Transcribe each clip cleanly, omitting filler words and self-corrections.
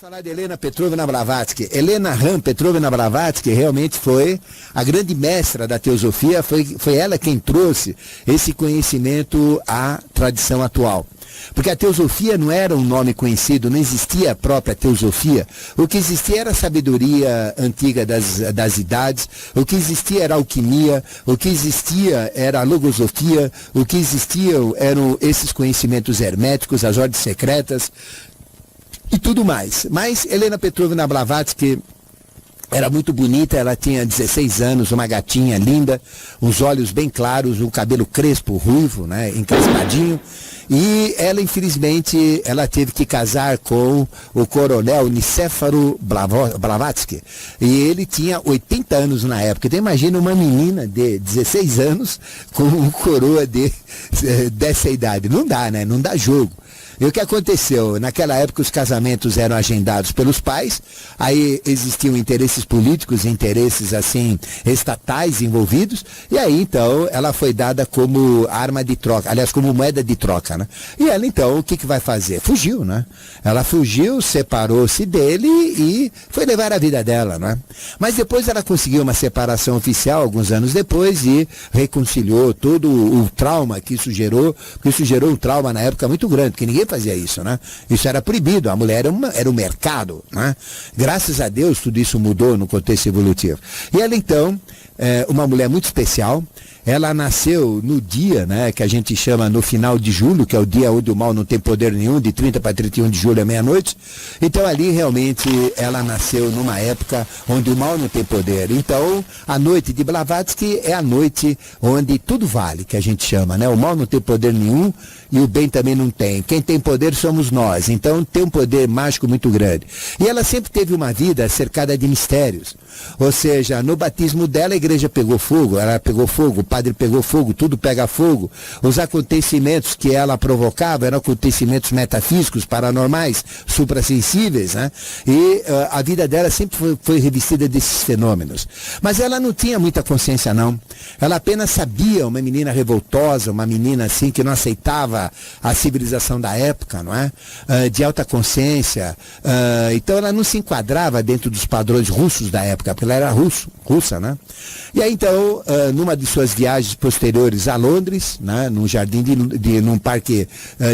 falar de Helena Petrovna Blavatsky. Helena Ram Petrovna Blavatsky realmente foi a grande mestra da teosofia, foi ela quem trouxe esse conhecimento à tradição atual. Porque a teosofia não era um nome conhecido, não existia a própria teosofia. O que existia era a sabedoria antiga das idades, o que existia era a alquimia, o que existia era a logosofia, o que existiam eram esses conhecimentos herméticos, as ordens secretas e tudo mais. Mas Helena Petrovna Blavatsky era muito bonita, ela tinha 16 anos, uma gatinha linda, os olhos bem claros, o cabelo crespo, ruivo, né, encrespadinho. E ela, infelizmente, ela teve que casar com o coronel Nicéforo Blavatsky. E ele tinha 80 anos na época. Então imagina uma menina de 16 anos com um coroa dessa idade. Não dá, né? Não dá jogo. E o que aconteceu? Naquela época os casamentos eram agendados pelos pais, aí existiam interesses políticos, interesses assim, estatais envolvidos, e aí então ela foi dada como arma de troca, aliás, como moeda de troca, né? E ela então, o que vai fazer? Fugiu, né? Ela fugiu, separou-se dele e foi levar a vida dela, né? Mas depois ela conseguiu uma separação oficial, alguns anos depois, e reconciliou todo o trauma que isso gerou, porque isso gerou um trauma na época muito grande, porque ninguém fazia isso, né? Isso era proibido, a mulher era um mercado, né? Graças a Deus tudo isso mudou no contexto evolutivo. E ela então, uma mulher muito especial, ela nasceu no dia, né, que a gente chama no final de julho, que é o dia onde o mal não tem poder nenhum, de 30 para 31 de julho à meia-noite. Então ali realmente ela nasceu numa época onde o mal não tem poder. Então a noite de Blavatsky é a noite onde tudo vale, que a gente chama, né? O mal não tem poder nenhum e o bem também não tem. Quem tem poder somos nós. Então tem um poder mágico muito grande. E ela sempre teve uma vida cercada de mistérios. Ou seja, no batismo dela a igreja pegou fogo, ela pegou fogo, o padre pegou fogo, tudo pega fogo. Os acontecimentos que ela provocava eram acontecimentos metafísicos, paranormais, suprassensíveis, né? E a vida dela sempre foi revestida desses fenômenos. Mas ela não tinha muita consciência não. Ela apenas sabia, uma menina revoltosa, uma menina assim que não aceitava a civilização da época, não é? De alta consciência. Então ela não se enquadrava dentro dos padrões russos da época, porque ela era russa, né? E aí então, numa de suas viagens posteriores a Londres, né, num jardim num parque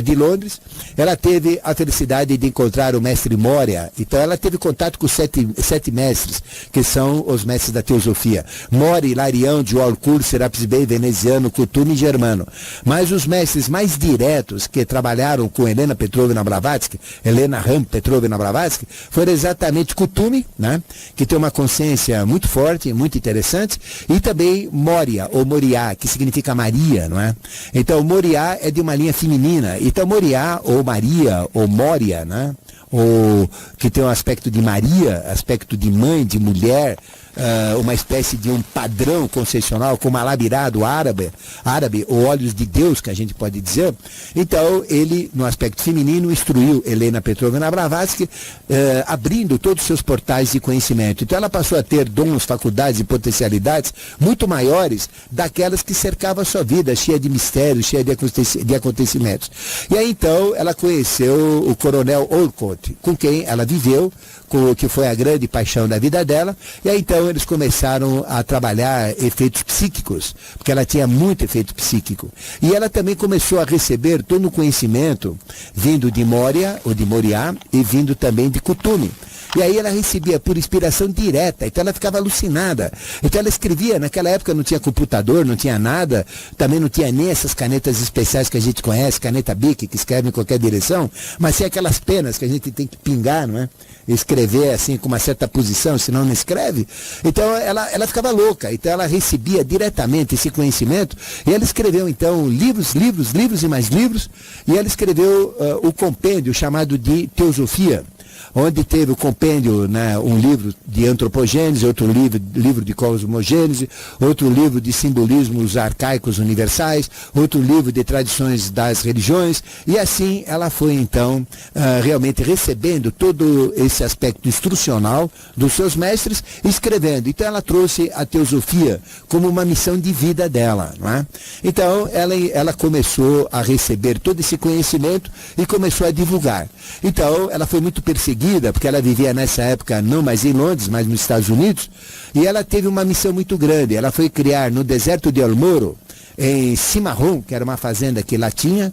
de Londres, ela teve a felicidade de encontrar o mestre Moria. Então ela teve contato com sete mestres, que são os mestres da teosofia. Moria, Hilarião, Diolcur, Serapis Bey, Veneziano, Kuthumi e Germano. Mas os mestres mais diretos que trabalharam com Helena Petrovna Blavatsky, Helena Ram Petrovna Blavatsky, foram exatamente Kuthumi, né, que tem uma consciência muito forte, muito interessante, e também Moria, ou Moriá, que significa Maria, não é? Então, Moriá é de uma linha feminina. Então, Moriá, ou Maria, ou Moria, né? Ou que tem um aspecto de Maria, aspecto de mãe, de mulher, uma espécie de um padrão concepcional, como alabirado árabe, ou olhos de Deus, que a gente pode dizer. Então, ele, no aspecto feminino, instruiu Helena Petrovna Blavatsky, abrindo todos os seus portais de conhecimento. Então, ela passou a ter dons, faculdades e potencialidades muito maiores daquelas que cercavam a sua vida, cheia de mistérios, cheia de acontecimentos. E aí, então, ela conheceu o coronel Olcott, com quem ela viveu, que foi a grande paixão da vida dela, e aí então eles começaram a trabalhar efeitos psíquicos, porque ela tinha muito efeito psíquico. E ela também começou a receber todo o conhecimento vindo de Moria, ou de Moriá, e vindo também de Kuthumi. E aí ela recebia por inspiração direta, então ela ficava alucinada. Então ela escrevia, naquela época não tinha computador, não tinha nada, também não tinha nem essas canetas especiais que a gente conhece, caneta Bic, que escreve em qualquer direção, mas tinha aquelas penas que a gente tem que pingar, não é? Escrever assim com uma certa posição, senão não escreve. Então ela ficava louca, então ela recebia diretamente esse conhecimento, e ela escreveu então livros e mais livros, e ela escreveu o compêndio chamado de Teosofia, onde teve o compêndio, né, um livro de antropogênese, outro livro de cosmogênese, outro livro de simbolismos arcaicos universais, outro livro de tradições das religiões, e assim ela foi então realmente recebendo todo esse aspecto instrucional dos seus mestres, escrevendo. Então ela trouxe a teosofia como uma missão de vida dela, não é? Então ela começou a receber todo esse conhecimento e começou a divulgar. Então ela foi muito perseguida, perseguida, porque ela vivia nessa época não mais em Londres, mas nos Estados Unidos, e ela teve uma missão muito grande. Ela foi criar no deserto de El Moro, em Cimarrón, que era uma fazenda que lá tinha,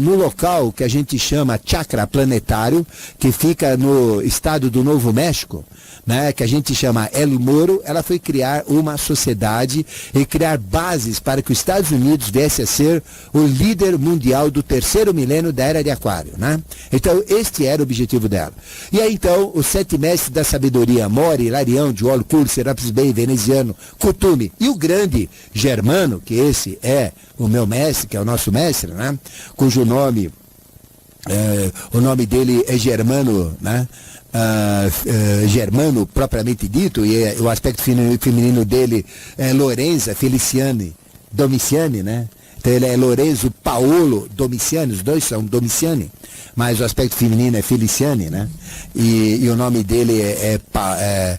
no local que a gente chama Chacra Planetário, que fica no estado do Novo México, né, que a gente chama El Moro. Ela foi criar uma sociedade e criar bases para que os Estados Unidos viesse a ser o líder mundial do terceiro milênio da Era de Aquário, né? Então, este era o objetivo dela. E aí, então, os 7 mestres da sabedoria, Mori, Hilarião, Diol, Kur, Serapis Bey, Veneziano, Kuthumi, e o grande Germano, que esse é o meu mestre, que é o nosso mestre, né? Cujo nome, o nome dele é Germano, né? Germano propriamente dito, e o aspecto feminino dele é Lorenza Feliciane Domiciani, né? Então ele é Lorenzo Paolo Domiciani, os dois são Domiciani, mas o aspecto feminino é Feliciane, né? E o nome dele é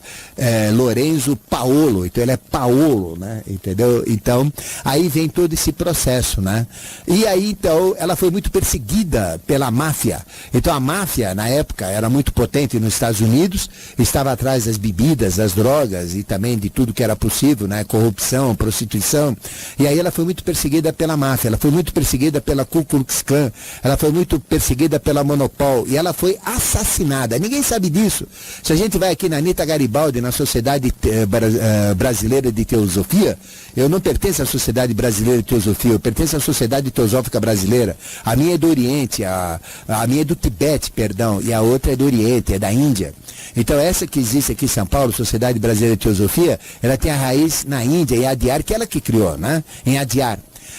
Lorenzo Paolo, então ele é Paolo, né? Entendeu? Então, aí vem todo esse processo, né? E aí, então, ela foi muito perseguida pela máfia. Então, a máfia, na época, era muito potente nos Estados Unidos, estava atrás das bebidas, das drogas e também de tudo que era possível, né? Corrupção, prostituição. E aí ela foi muito perseguida pela máfia, ela foi muito perseguida pela Ku Klux Klan, ela foi muito perseguida pela Monopol, e ela foi assassinada. Ninguém sabe disso. Se a gente vai aqui na Anita Garibaldi, na Sociedade Brasileira de Teosofia, eu não pertenço à Sociedade Brasileira de Teosofia, eu pertenço à Sociedade Teosófica Brasileira. A minha é do Oriente, a minha é do Tibete, perdão, e a outra é do Oriente, é da Índia. Então essa que existe aqui em São Paulo, Sociedade Brasileira de Teosofia, ela tem a raiz na Índia, em Adyar, que ela que criou, né? Em Adyar.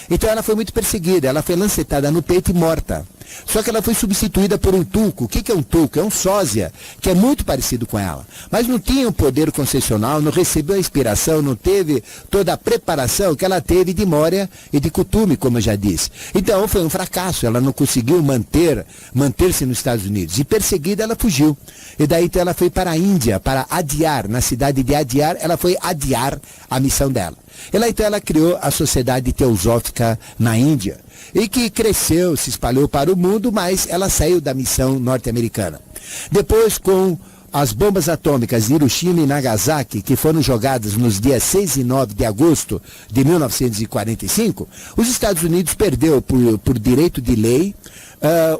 Então ela foi muito perseguida, ela foi lancetada no peito e morta. Só que ela foi substituída por um tulco. O que é um tulco? É um sósia, que é muito parecido com ela. Mas não tinha um poder concessional, não recebeu a inspiração, não teve toda a preparação que ela teve de Moria e de Kuthumi, como eu já disse. Então foi um fracasso, ela não conseguiu manter-se nos Estados Unidos. E perseguida ela fugiu. E daí então ela foi para a Índia, para Adyar, na cidade de Adyar, ela foi adiar a missão dela. Então ela criou a Sociedade Teosófica na Índia, e que cresceu, se espalhou para o mundo, mas ela saiu da missão norte-americana. Depois, com as bombas atômicas de Hiroshima e Nagasaki, que foram jogadas nos dias 6 e 9 de agosto de 1945, os Estados Unidos perdeu por direito de lei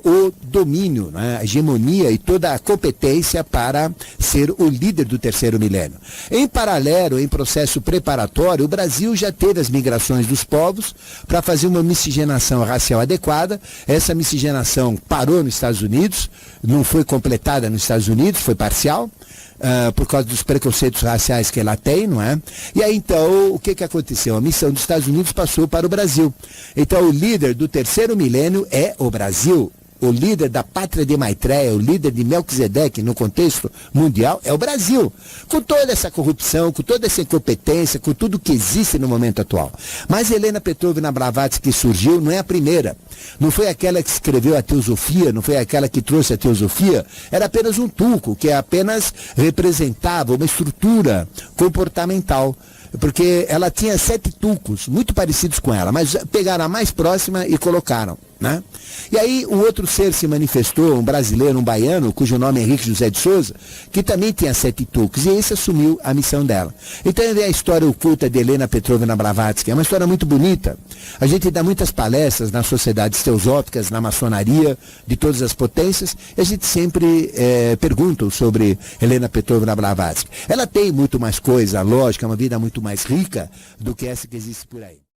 o domínio, né, a hegemonia e toda a competência para ser o líder do terceiro milênio. Em paralelo, em processo preparatório, o Brasil já teve as migrações dos povos para fazer uma miscigenação racial adequada. Essa miscigenação parou nos Estados Unidos, não foi completada nos Estados Unidos, foi parcial. Por causa dos preconceitos raciais que ela tem, não é? E aí, então, o que aconteceu? A missão dos Estados Unidos passou para o Brasil. Então, o líder do terceiro milênio é o Brasil. O líder da pátria de Maitreya, o líder de Melquisedeque no contexto mundial é o Brasil. Com toda essa corrupção, com toda essa incompetência, com tudo que existe no momento atual. Mas Helena Petrovna Blavatsky que surgiu não é a primeira. Não foi aquela que escreveu a teosofia, não foi aquela que trouxe a teosofia. Era apenas um tulco, que apenas representava uma estrutura comportamental. Porque ela tinha 7 tulcos, muito parecidos com ela, mas pegaram a mais próxima e colocaram, né? E aí um outro ser se manifestou, um brasileiro, um baiano, cujo nome é Henrique José de Souza, que também tinha 7 tulcos, e esse assumiu a missão dela. Então vem a história oculta de Helena Petrovna Blavatsky, é uma história muito bonita. A gente dá muitas palestras nas sociedades teosóficas, na maçonaria, de todas as potências, e a gente sempre pergunta sobre Helena Petrovna Blavatsky. Ela tem muito mais coisa, lógica, uma vida muito mais rica do que essa que existe por aí.